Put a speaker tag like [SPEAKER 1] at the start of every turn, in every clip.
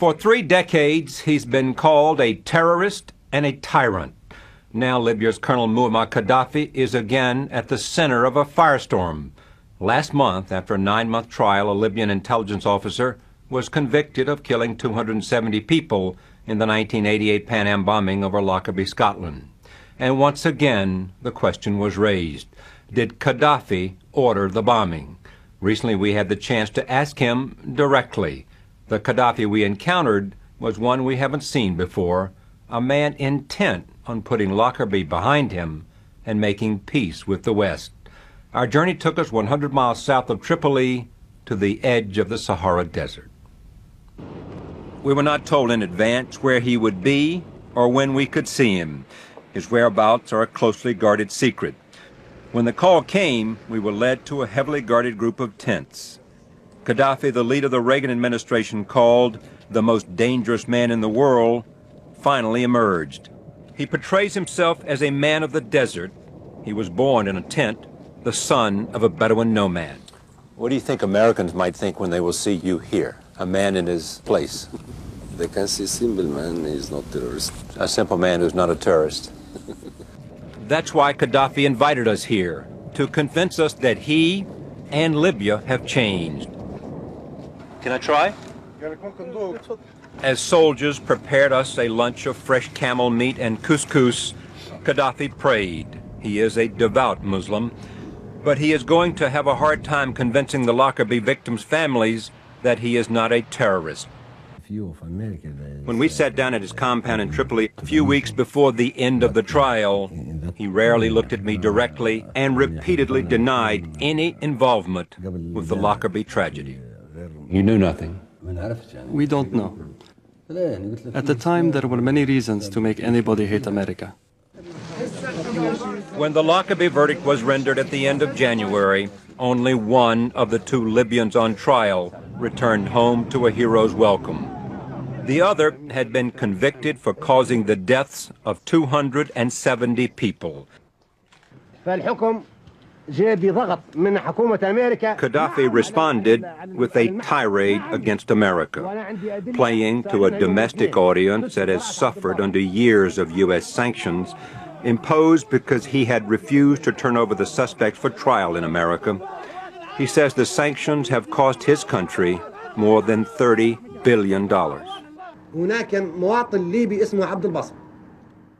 [SPEAKER 1] For 3 decades, he's been called a terrorist and a tyrant. Now Libya's Colonel Muammar Qaddafi is again at the center of a firestorm. Last month, after a 9-month trial, a Libyan intelligence officer was convicted of killing 270 people in the 1988 Pan Am bombing over Lockerbie, Scotland. And once again, the question was raised: did Qaddafi order the bombing? Recently, we had the chance to ask him directly. The Qaddafi we encountered was one we haven't seen before, a man intent on putting Lockerbie behind him and making peace with the West. Our journey took us 100 miles south of Tripoli to the edge of the Sahara Desert. We were not told in advance where he would be or when we could see him. His whereabouts are a closely guarded secret. When the call came, we were led to a heavily guarded group of tents. Qaddafi, the leader the Reagan administration called the most dangerous man in the world, finally emerged. He portrays himself as a man of the desert. He was born in a tent, the son of a Bedouin nomad. What do you think Americans might think when they will see you here, a man in his place?
[SPEAKER 2] They can see a simple man, he's not a terrorist.
[SPEAKER 1] A simple man who's not a terrorist. That's why Qaddafi invited us here, to convince us that he and Libya have changed. Can I try? As soldiers prepared us a lunch of fresh camel meat and couscous, Qaddafi prayed. He is a devout Muslim, but he is going to have a hard time convincing the Lockerbie victims' families that he is not a terrorist. When we sat down at his compound in Tripoli a few weeks before the end of the trial, he rarely looked at me directly and repeatedly denied any involvement with the Lockerbie tragedy. You knew nothing?
[SPEAKER 3] We don't know. At the time, there were many reasons to make anybody hate America.
[SPEAKER 1] When the Lockerbie verdict was rendered at the end of January, only one of the 2 Libyans on trial returned home to a hero's welcome. The other had been convicted for causing the deaths of 270 people. Qaddafi responded with a tirade against America, playing to a domestic audience that has suffered under years of U.S. sanctions imposed because he had refused to turn over the suspects for trial in America. He says the sanctions have cost his country more than $30 billion.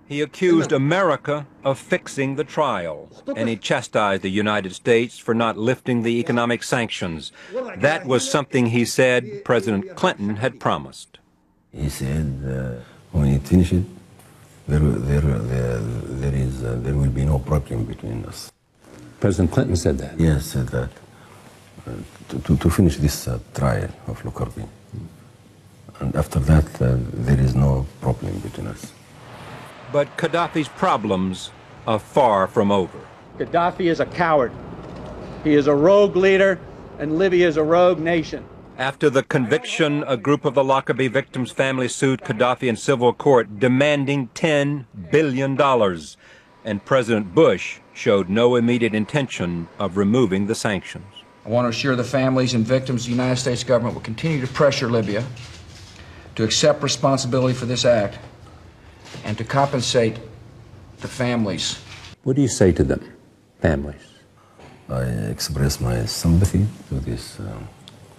[SPEAKER 1] He accused America of fixing the trial, and he chastised the United States for not lifting the economic sanctions. That was something he said President Clinton had promised.
[SPEAKER 4] He said when it finishes, there will be no problem between us.
[SPEAKER 1] President Clinton said that?
[SPEAKER 4] Yes, said that. To finish this trial of Lockerbie. And after that, there is no problem between us.
[SPEAKER 1] But Qaddafi's problems are far from over.
[SPEAKER 5] Qaddafi is a coward. He is a rogue leader, and Libya is a rogue nation.
[SPEAKER 1] After the conviction, a group of the Lockerbie victims' families sued Qaddafi in civil court, demanding $10 billion. And President Bush showed no immediate intention of removing the sanctions.
[SPEAKER 6] I want to assure the families and victims the United States government will continue to pressure Libya to accept responsibility for this act and to compensate the families.
[SPEAKER 1] What do you say to them, families?
[SPEAKER 4] I express my sympathy to these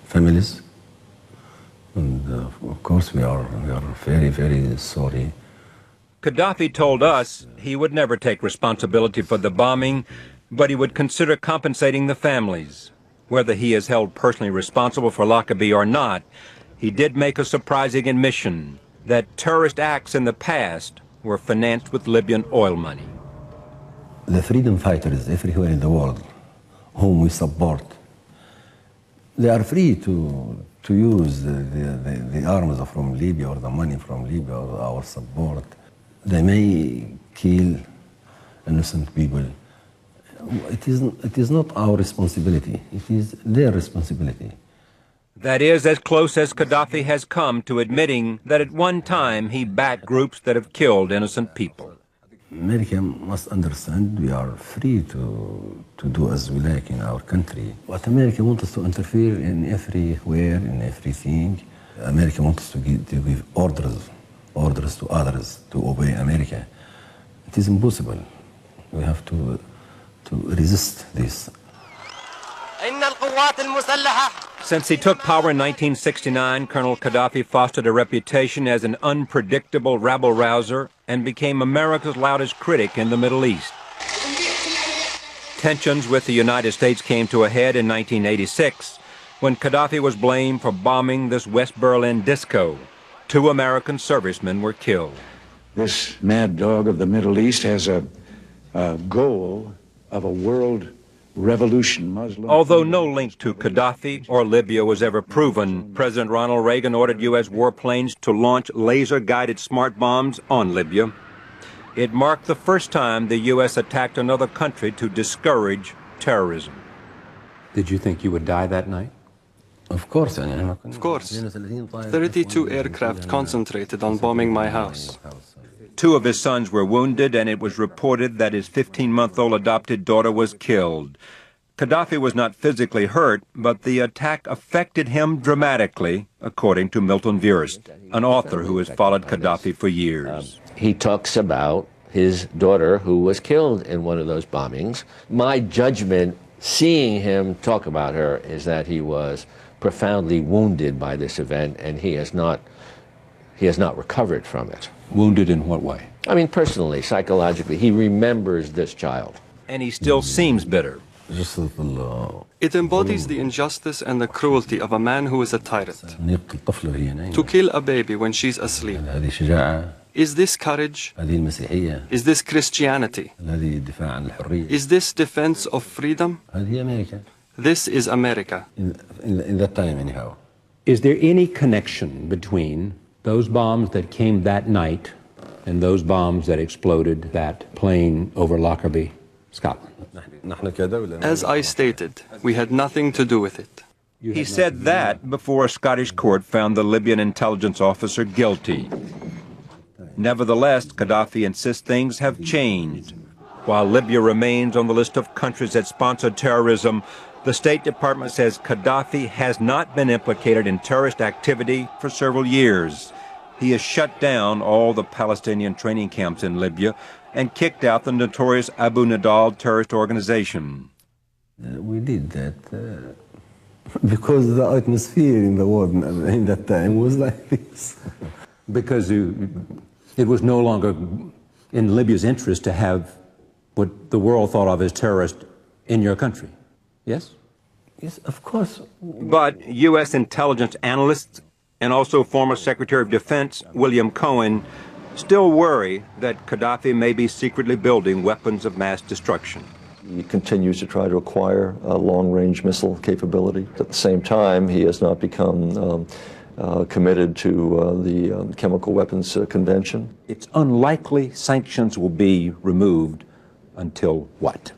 [SPEAKER 4] families. And of course we are very, very sorry.
[SPEAKER 1] Qaddafi told us he would never take responsibility for the bombing, but he would consider compensating the families. Whether he is held personally responsible for Lockerbie or not, he did make a surprising admission that terrorist acts in the past were financed with Libyan oil money.
[SPEAKER 4] The freedom fighters everywhere in the world, whom we support, they are free to use the arms from Libya or the money from Libya or our support. They may kill innocent people. It is not our responsibility. It is their responsibility.
[SPEAKER 1] That is as close as Qaddafi has come to admitting that at one time he backed groups that have killed innocent people.
[SPEAKER 4] America must understand we are free to do as we like in our country. But America wants us to interfere in everywhere, in everything. America wants to give orders to others to obey America. It is impossible. We have to resist this.
[SPEAKER 1] Since he took power in 1969, Colonel Qaddafi fostered a reputation as an unpredictable rabble-rouser and became America's loudest critic in the Middle East. Tensions with the United States came to a head in 1986 when Qaddafi was blamed for bombing this West Berlin disco. 2 American servicemen were killed.
[SPEAKER 7] This mad dog of the Middle East has a goal of a world revolution. Muslim.
[SPEAKER 1] Although no link to Qaddafi or Libya was ever proven, President Ronald Reagan ordered U.S. warplanes to launch laser-guided smart bombs on Libya. It marked the first time the U.S. attacked another country to discourage terrorism. Did you think you would die that night?
[SPEAKER 4] Of course.
[SPEAKER 3] Of course. 32 aircraft concentrated on bombing my house.
[SPEAKER 1] 2 of his sons were wounded, and it was reported that his 15-month-old adopted daughter was killed. Qaddafi was not physically hurt, but the attack affected him dramatically, according to Milton Vierst, an author who has followed Qaddafi for years.
[SPEAKER 8] He talks about his daughter who was killed in one of those bombings. My judgment, seeing him talk about her, is that he was profoundly wounded by this event, and he has not recovered from it.
[SPEAKER 1] Wounded in what way?
[SPEAKER 8] I mean, personally, psychologically, he remembers this child.
[SPEAKER 1] And he still seems bitter.
[SPEAKER 3] It embodies the injustice and the cruelty of a man who is a tyrant. To kill a baby when she's asleep. Is this courage? Is this Christianity? Is this defense of freedom? This is America.
[SPEAKER 4] In that time, anyhow.
[SPEAKER 1] Is there any connection between those bombs that came that night and those bombs that exploded that plane over Lockerbie, Scotland?
[SPEAKER 3] As I stated, we had nothing to do with it.
[SPEAKER 1] He said that before a Scottish court found the Libyan intelligence officer guilty. Nevertheless, Qaddafi insists things have changed. While Libya remains on the list of countries that sponsor terrorism, the State Department says Qaddafi has not been implicated in terrorist activity for several years. He has shut down all the Palestinian training camps in Libya and kicked out the notorious Abu Nidal terrorist organization.
[SPEAKER 4] We did that because the atmosphere in the world in that time was like this.
[SPEAKER 1] Because it was no longer in Libya's interest to have what the world thought of as terrorists in your country. Yes?
[SPEAKER 4] Yes, of course.
[SPEAKER 1] But U.S. intelligence analysts and also former Secretary of Defense William Cohen still worry that Qaddafi may be secretly building weapons of mass destruction.
[SPEAKER 9] He continues to try to acquire a long-range missile capability. At the same time, he has not become committed to the Chemical Weapons Convention.
[SPEAKER 1] It's unlikely sanctions will be removed until what?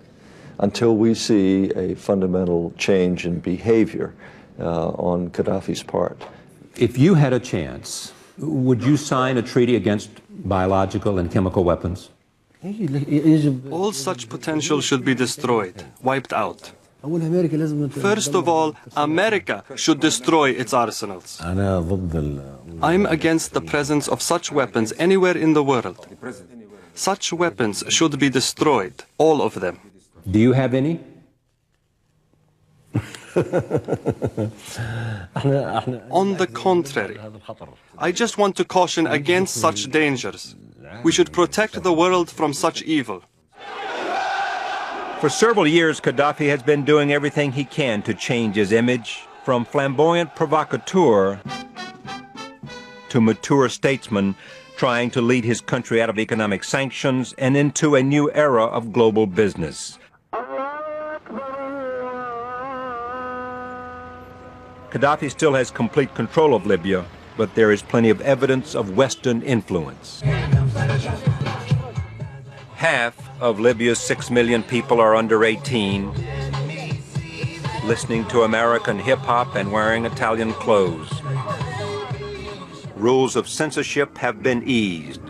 [SPEAKER 9] Until we see a fundamental change in behavior on Qaddafi's part.
[SPEAKER 1] If you had a chance, would you sign a treaty against biological and chemical weapons?
[SPEAKER 3] All such potential should be destroyed, wiped out. First of all, America should destroy its arsenals. I'm against the presence of such weapons anywhere in the world. Such weapons should be destroyed, all of them.
[SPEAKER 1] Do you have any?
[SPEAKER 3] On the contrary, I just want to caution against such dangers. We should protect the world from such evil.
[SPEAKER 1] For several years, Qaddafi has been doing everything he can to change his image, from flamboyant provocateur to mature statesman trying to lead his country out of economic sanctions and into a new era of global business. Qaddafi still has complete control of Libya, but there is plenty of evidence of Western influence. Half of Libya's 6 million people are under 18, listening to American hip-hop and wearing Italian clothes. Rules of censorship have been eased.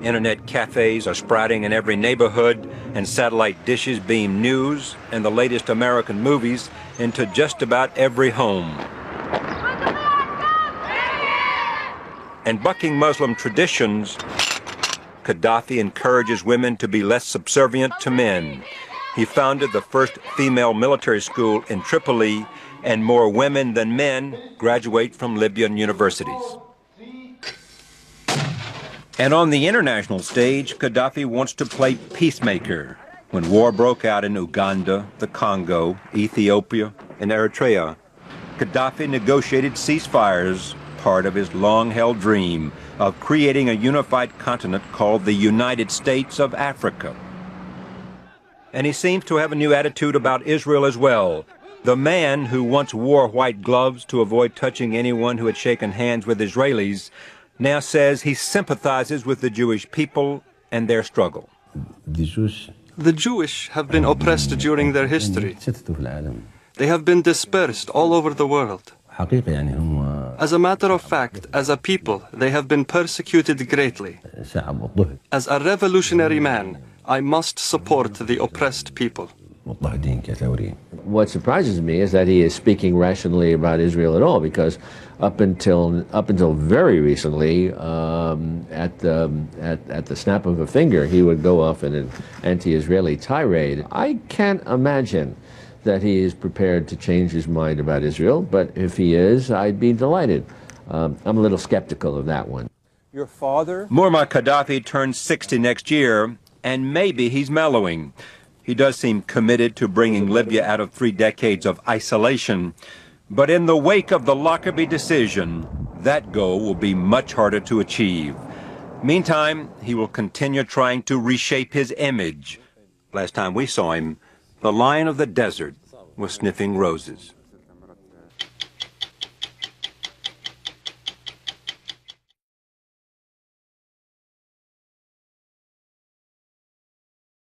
[SPEAKER 1] Internet cafes are sprouting in every neighborhood, and satellite dishes beam news and the latest American movies into just about every home. And bucking Muslim traditions, Qaddafi encourages women to be less subservient to men. He founded the first female military school in Tripoli, and more women than men graduate from Libyan universities. And on the international stage, Qaddafi wants to play peacemaker. When war broke out in Uganda, the Congo, Ethiopia, and Eritrea, Qaddafi negotiated ceasefires, part of his long-held dream of creating a unified continent called the United States of Africa. And he seems to have a new attitude about Israel as well. The man who once wore white gloves to avoid touching anyone who had shaken hands with Israelis now says he sympathizes with the Jewish people and their struggle.
[SPEAKER 3] The Jewish have been oppressed during their history. They have been dispersed all over the world. As a matter of fact, as a people, they have been persecuted greatly. As a revolutionary man, I must support the oppressed people.
[SPEAKER 8] What surprises me is that he is speaking rationally about Israel at all, because up until very recently, at the snap of a finger, he would go off in an anti-Israeli tirade. I can't imagine that he is prepared to change his mind about Israel, but if he is, I'd be delighted. I'm a little skeptical of that one.
[SPEAKER 1] Your father? Muammar Qaddafi turns 60 next year, and maybe he's mellowing. He does seem committed to bringing Libya out of 3 decades of isolation. But in the wake of the Lockerbie decision, that goal will be much harder to achieve. Meantime, he will continue trying to reshape his image. Last time we saw him, the lion of the desert was sniffing roses.